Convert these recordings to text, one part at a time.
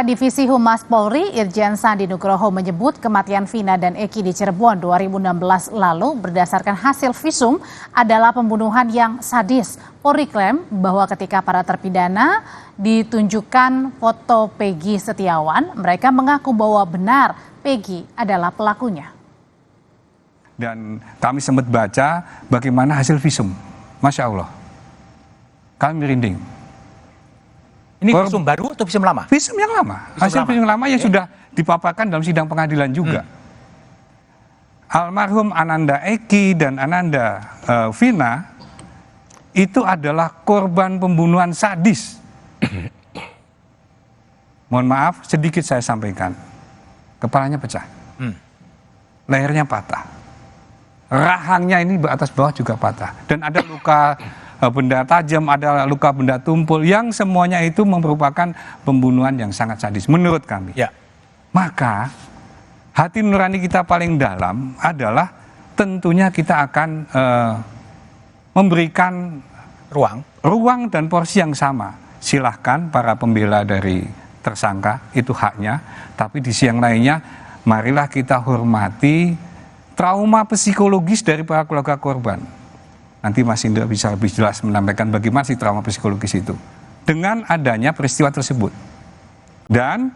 Divisi Humas Polri, Irjen Sandi Nugroho menyebut kematian Vina dan Eki di Cirebon 2016 lalu berdasarkan hasil visum adalah pembunuhan yang sadis. Polri klaim bahwa ketika para terpidana ditunjukkan foto Peggy Setiawan, mereka mengaku bahwa benar Peggy adalah pelakunya. Dan kami sempat baca bagaimana hasil visum. Masya Allah, kami merinding. Ini visum baru atau visum lama? Visum yang lama. Hasil visum lama yang sudah dipaparkan dalam sidang pengadilan juga. Almarhum Ananda Eki dan Ananda Vina itu adalah korban pembunuhan sadis. Mohon maaf, sedikit saya sampaikan. Kepalanya pecah. Lehernya patah. Rahangnya ini atas bawah juga patah. Dan ada luka benda tajam, ada luka benda tumpul, yang semuanya itu merupakan pembunuhan yang sangat sadis menurut kami. Ya. Maka hati nurani kita paling dalam adalah tentunya kita akan memberikan ruang dan porsi yang sama. Silahkan para pembela dari tersangka, itu haknya, tapi di sisi yang lainnya marilah kita hormati trauma psikologis dari para keluarga korban. Nanti Mas Indra bisa lebih jelas menyampaikan bagaimana sih trauma psikologis itu dengan adanya peristiwa tersebut. Dan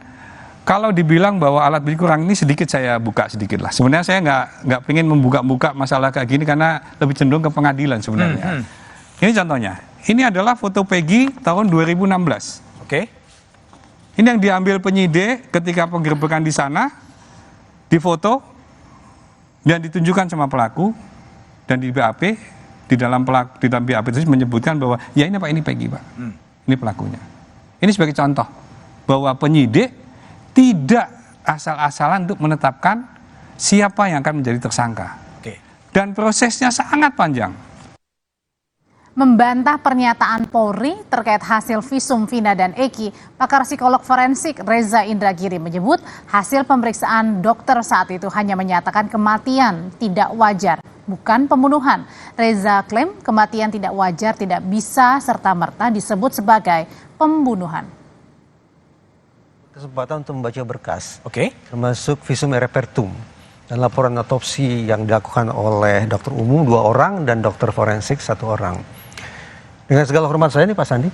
kalau dibilang bahwa alat bukti kurang, ini sedikit saya buka sedikit lah. Sebenarnya saya nggak pengen membuka masalah kayak gini karena lebih cenderung ke pengadilan sebenarnya. Ini contohnya. Ini adalah foto Peggy tahun 2016. Oke. Ini yang diambil penyidik ketika penggerbekan di sana, difoto dan ditunjukkan sama pelaku, dan di BAP. Di dalam BAP itu menyebutkan bahwa ya ini Pak, ini Peggy Pak, ini pelakunya. Ini sebagai contoh bahwa penyidik tidak asal-asalan untuk menetapkan siapa yang akan menjadi tersangka. Dan prosesnya sangat panjang. Membantah pernyataan Polri terkait hasil visum Vina dan Eki, pakar psikolog forensik Reza Indragiri menyebut hasil pemeriksaan dokter saat itu hanya menyatakan kematian tidak wajar, bukan pembunuhan. Reza klaim kematian tidak wajar tidak bisa serta-merta disebut sebagai pembunuhan. Kesempatan untuk membaca berkas, termasuk visum et repertum dan laporan otopsi yang dilakukan oleh dokter umum 2 orang dan dokter forensik 1 orang. Dengan segala hormat saya nih Pak Sandi,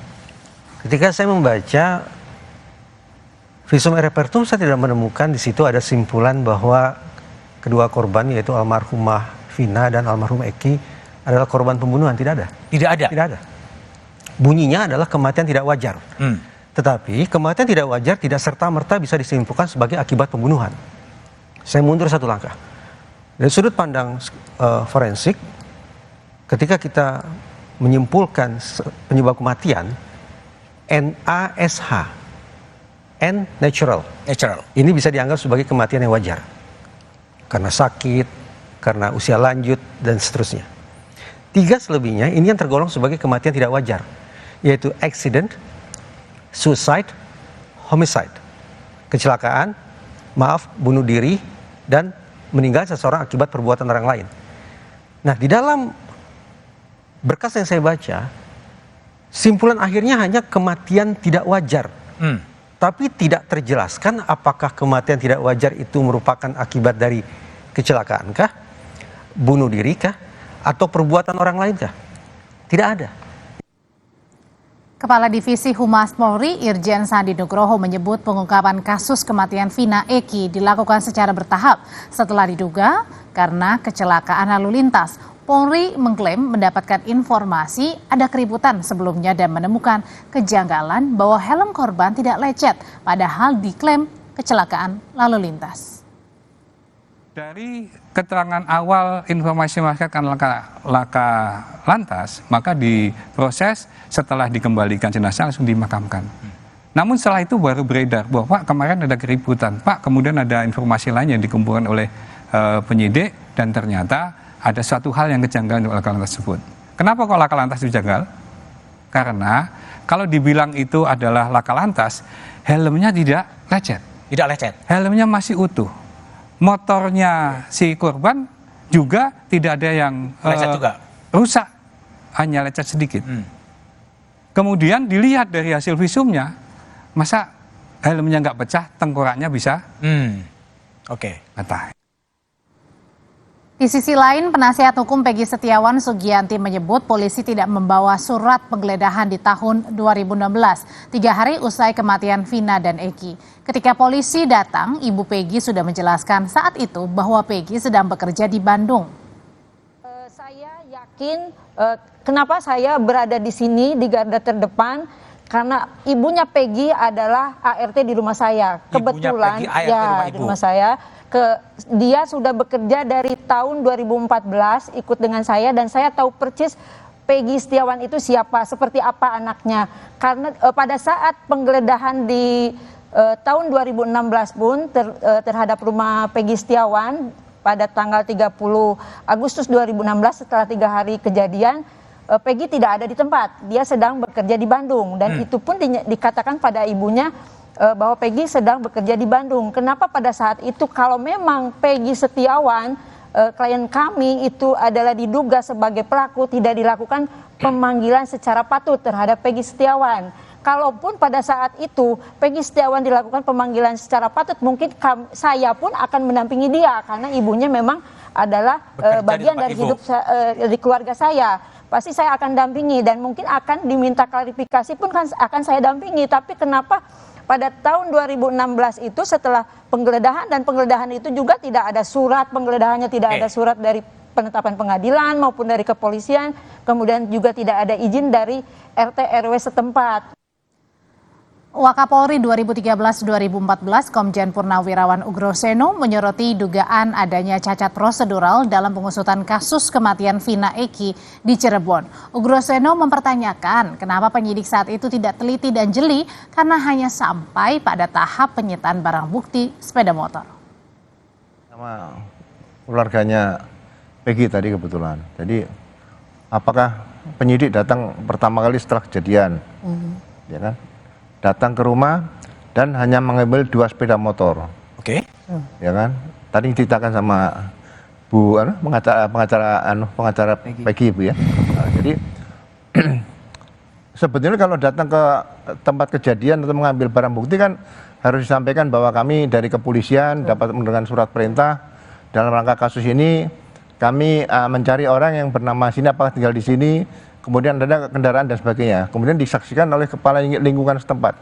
ketika saya membaca visum et repertum, saya tidak menemukan di situ ada simpulan bahwa kedua korban, yaitu almarhumah Vina dan almarhum Eki, adalah korban pembunuhan. Tidak ada. Tidak ada? Tidak ada. Bunyinya adalah kematian tidak wajar. Tetapi kematian tidak wajar tidak serta-merta bisa disimpulkan sebagai akibat pembunuhan. Saya mundur 1 langkah. Dari sudut pandang forensik, ketika kita menyimpulkan penyebab kematian, NASH, N natural. Ini bisa dianggap sebagai kematian yang wajar. Karena sakit, karena usia lanjut, dan seterusnya. 3 selebihnya ini yang tergolong sebagai kematian tidak wajar, yaitu accident, suicide, homicide. Kecelakaan, bunuh diri, dan meninggal seseorang akibat perbuatan orang lain. Nah, di dalam berkas yang saya baca, simpulan akhirnya hanya kematian tidak wajar. Tapi tidak terjelaskan apakah kematian tidak wajar itu merupakan akibat dari kecelakaan kah, bunuh diri kah, atau perbuatan orang lain kah? Tidak ada. Kepala Divisi Humas Polri, Irjen Sandi Nugroho menyebut pengungkapan kasus kematian Vina Eki dilakukan secara bertahap setelah diduga karena kecelakaan lalu lintas. Polri mengklaim mendapatkan informasi ada keributan sebelumnya dan menemukan kejanggalan bahwa helm korban tidak lecet, padahal diklaim kecelakaan lalu lintas. Dari keterangan awal informasi masyarakat laka lantas, maka diproses setelah dikembalikan jenazah langsung dimakamkan. Namun setelah itu baru beredar bahwa Pak, kemarin ada keributan, Pak, kemudian ada informasi lain yang dikumpulkan oleh penyidik dan ternyata ada suatu hal yang kejanggalan di laka lantas tersebut. Kenapa kok laka lantas itu janggal? Karena kalau dibilang itu adalah laka lantas, helmnya tidak lecet. Tidak lecet. Helmnya masih utuh. Motornya si korban juga tidak ada yang lecet juga. Rusak, hanya lecet sedikit. Kemudian dilihat dari hasil visumnya, masa helmnya nggak pecah, tengkoraknya bisa Oke. patah. Di sisi lain, penasihat hukum Peggy Setiawan Sugianti menyebut polisi tidak membawa surat penggeledahan di tahun 2016, 3 hari usai kematian Vina dan Eki. Ketika polisi datang, Ibu Peggy sudah menjelaskan saat itu bahwa Peggy sedang bekerja di Bandung. Saya yakin kenapa saya berada di sini di garda terdepan, karena ibunya Peggy adalah ART di rumah saya. Kebetulan Peggy, ART di rumah saya. Dia sudah bekerja dari tahun 2014 ikut dengan saya, dan saya tahu persis Peggy Setiawan itu siapa, seperti apa anaknya. Karena pada saat penggeledahan di tahun 2016 pun terhadap rumah Peggy Setiawan pada tanggal 30 Agustus 2016 setelah 3 hari kejadian, Peggy tidak ada di tempat. Dia sedang bekerja di Bandung, dan itu pun dikatakan pada ibunya bahwa Peggy sedang bekerja di Bandung. Kenapa pada saat itu kalau memang Peggy Setiawan, klien kami itu adalah diduga sebagai pelaku, tidak dilakukan pemanggilan secara patut terhadap Peggy Setiawan. Kalaupun pada saat itu Peggy Setiawan dilakukan pemanggilan secara patut, mungkin saya pun akan mendampingi dia, karena ibunya memang adalah bagian dari hidup di keluarga saya. Pasti saya akan dampingi, dan mungkin akan diminta klarifikasi pun akan saya dampingi. Tapi kenapa pada tahun 2016 itu setelah penggeledahan, dan penggeledahan itu juga tidak ada surat penggeledahannya, tidak ada surat dari penetapan pengadilan maupun dari kepolisian, kemudian juga tidak ada izin dari RT RW setempat. Wakapolri 2013-2014 Komjen Purnawirawan Ugroseno menyoroti dugaan adanya cacat prosedural dalam pengusutan kasus kematian Vina Eki di Cirebon. Ugroseno mempertanyakan kenapa penyidik saat itu tidak teliti dan jeli karena hanya sampai pada tahap penyitaan barang bukti sepeda motor. Sama keluarganya Peggy tadi kebetulan. Jadi apakah penyidik datang pertama kali setelah kejadian, ya kan? Datang ke rumah dan hanya mengambil 2 sepeda motor. Oke. Ya kan? Tadi diceritakan sama Bu pengacara Peggy Bu ya. Nah, jadi sebetulnya kalau datang ke tempat kejadian atau mengambil barang bukti kan harus disampaikan bahwa kami dari kepolisian dapat menerima surat perintah dalam rangka kasus ini, kami mencari orang yang bernama sini, apakah tinggal di sini, kemudian ada kendaraan dan sebagainya, kemudian disaksikan oleh kepala lingkungan setempat.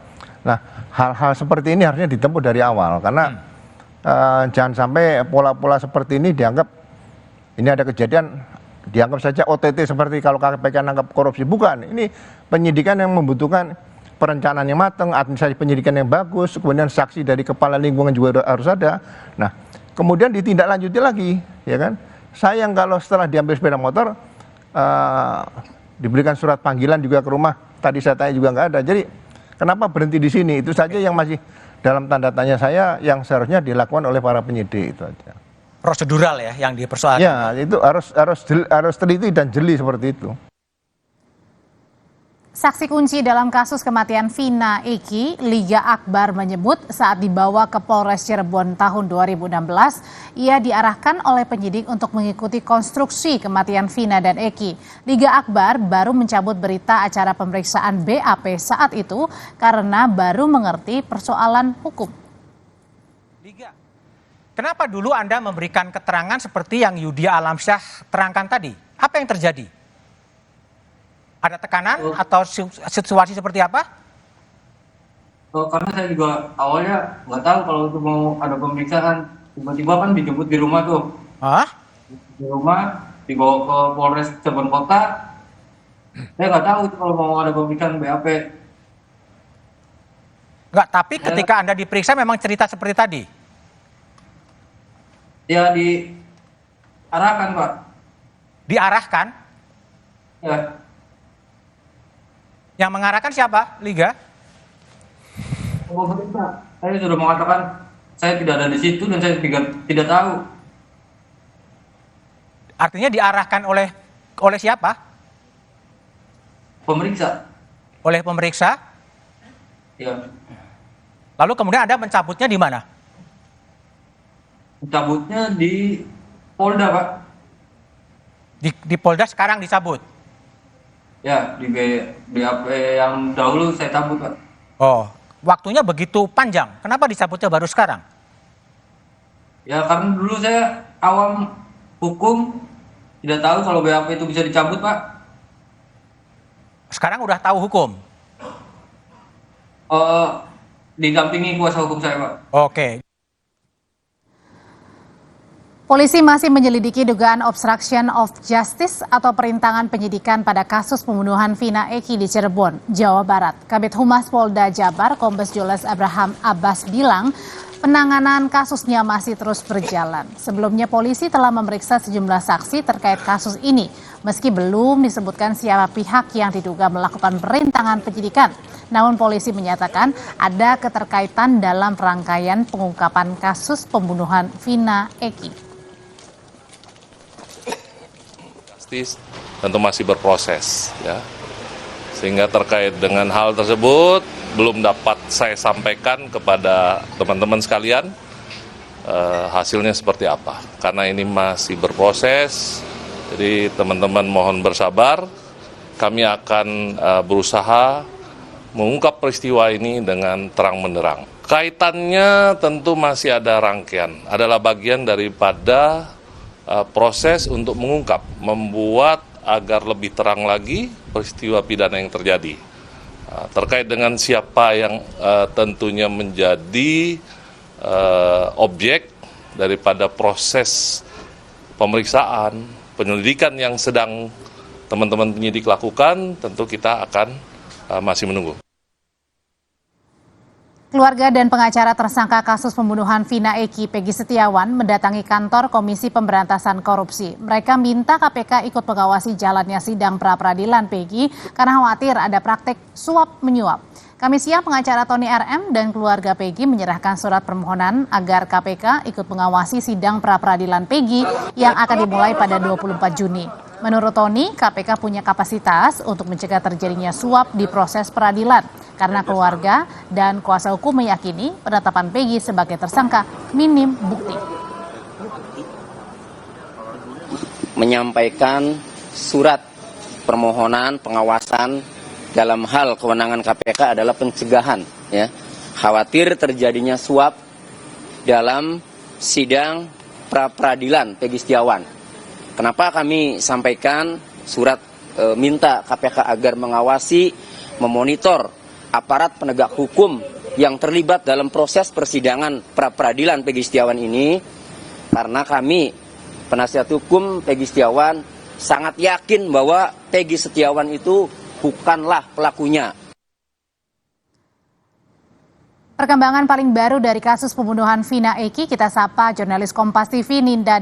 Nah, hal-hal seperti ini harusnya ditempuh dari awal, karena jangan sampai pola-pola seperti ini dianggap ini ada kejadian, dianggap saja OTT seperti kalau KPK nangkap korupsi. Bukan, ini penyidikan yang membutuhkan perencanaan yang matang, administrasi penyidikan yang bagus, kemudian saksi dari kepala lingkungan juga harus ada. Nah, kemudian ditindaklanjuti lagi, ya kan? Sayang kalau setelah diambil sepeda motor, diberikan surat panggilan juga ke rumah, tadi saya tanya juga nggak ada. Jadi kenapa berhenti di sini? Itu saja yang masih dalam tanda tanya saya, yang seharusnya dilakukan oleh para penyidik, itu aja. Prosedural ya yang dipersoalkan. Ya, itu harus teliti dan jeli seperti itu. Saksi kunci dalam kasus kematian Vina Eki, Liga Akbar menyebut saat dibawa ke Polres Cirebon tahun 2016, ia diarahkan oleh penyidik untuk mengikuti konstruksi kematian Vina dan Eki. Liga Akbar baru mencabut berita acara pemeriksaan BAP saat itu karena baru mengerti persoalan hukum. Liga, kenapa dulu Anda memberikan keterangan seperti yang Yudhya Alamsyah terangkan tadi? Apa yang terjadi? Ada tekanan atau situasi seperti apa? Karena saya juga awalnya nggak tahu kalau itu mau ada pemeriksaan, tiba-tiba kan dijemput di rumah tuh. Di rumah dibawa ke Polres Cirebon Kota. Saya nggak tahu itu kalau mau ada pemeriksaan BAP. Nggak, tapi ketika Anda diperiksa memang cerita seperti tadi? Ya diarahkan, Pak. Diarahkan? Ya. Yang mengarahkan siapa, Liga? Pemerintah. Saya sudah mengatakan saya tidak ada di situ dan saya tidak tahu. Artinya diarahkan oleh siapa? Pemeriksa. Oleh pemeriksa? Ya. Lalu kemudian Anda mencabutnya di mana? Mencabutnya di Polda, Pak. Di Polda sekarang dicabut? Ya, di BAP yang dahulu saya cabut, Pak. Oh, waktunya begitu panjang. Kenapa dicabutnya baru sekarang? Ya karena dulu saya awam hukum, tidak tahu kalau BAP itu bisa dicabut, Pak. Sekarang udah tahu hukum? Didampingi kuasa hukum saya, Pak. Oke. Polisi masih menyelidiki dugaan obstruction of justice atau perintangan penyidikan pada kasus pembunuhan Vina Eki di Cirebon, Jawa Barat. Kabid Humas Polda Jabar, Kombes Jules Abraham Abbas bilang, penanganan kasusnya masih terus berjalan. Sebelumnya polisi telah memeriksa sejumlah saksi terkait kasus ini, meski belum disebutkan siapa pihak yang diduga melakukan perintangan penyidikan. Namun polisi menyatakan ada keterkaitan dalam rangkaian pengungkapan kasus pembunuhan Vina Eki. Tentu masih berproses, ya. Sehingga terkait dengan hal tersebut belum dapat saya sampaikan kepada teman-teman sekalian hasilnya seperti apa, karena ini masih berproses. Jadi teman-teman mohon bersabar, kami akan berusaha mengungkap peristiwa ini dengan terang benderang. Kaitannya tentu masih ada rangkaian, adalah bagian daripada proses untuk mengungkap, membuat agar lebih terang lagi peristiwa pidana yang terjadi. Terkait dengan siapa yang tentunya menjadi objek daripada proses pemeriksaan, penyelidikan yang sedang teman-teman penyidik lakukan, tentu kita akan masih menunggu. Keluarga dan pengacara tersangka kasus pembunuhan Vina Eki, Peggy Setiawan, mendatangi kantor Komisi Pemberantasan Korupsi. Mereka minta KPK ikut mengawasi jalannya sidang pra-peradilan Peggy karena khawatir ada praktek suap-menyuap. Kamis siang, pengacara Tony RM dan keluarga Peggy menyerahkan surat permohonan agar KPK ikut mengawasi sidang pra-peradilan Peggy yang akan dimulai pada 24 Juni. Menurut Tony, KPK punya kapasitas untuk mencegah terjadinya suap di proses peradilan karena keluarga dan kuasa hukum meyakini penetapan Peggy sebagai tersangka minim bukti. Menyampaikan surat permohonan pengawasan dalam hal kewenangan KPK adalah pencegahan, ya. Khawatir terjadinya suap dalam sidang pra-peradilan Peggy Setiawan. Kenapa kami sampaikan surat minta KPK agar mengawasi, memonitor aparat penegak hukum yang terlibat dalam proses persidangan pra-peradilan Peggy Setiawan ini? Karena kami, penasihat hukum Peggy Setiawan, sangat yakin bahwa Peggy Setiawan itu bukanlah pelakunya. Perkembangan paling baru dari kasus pembunuhan Vina Eki, kita sapa jurnalis Kompas TV Ninda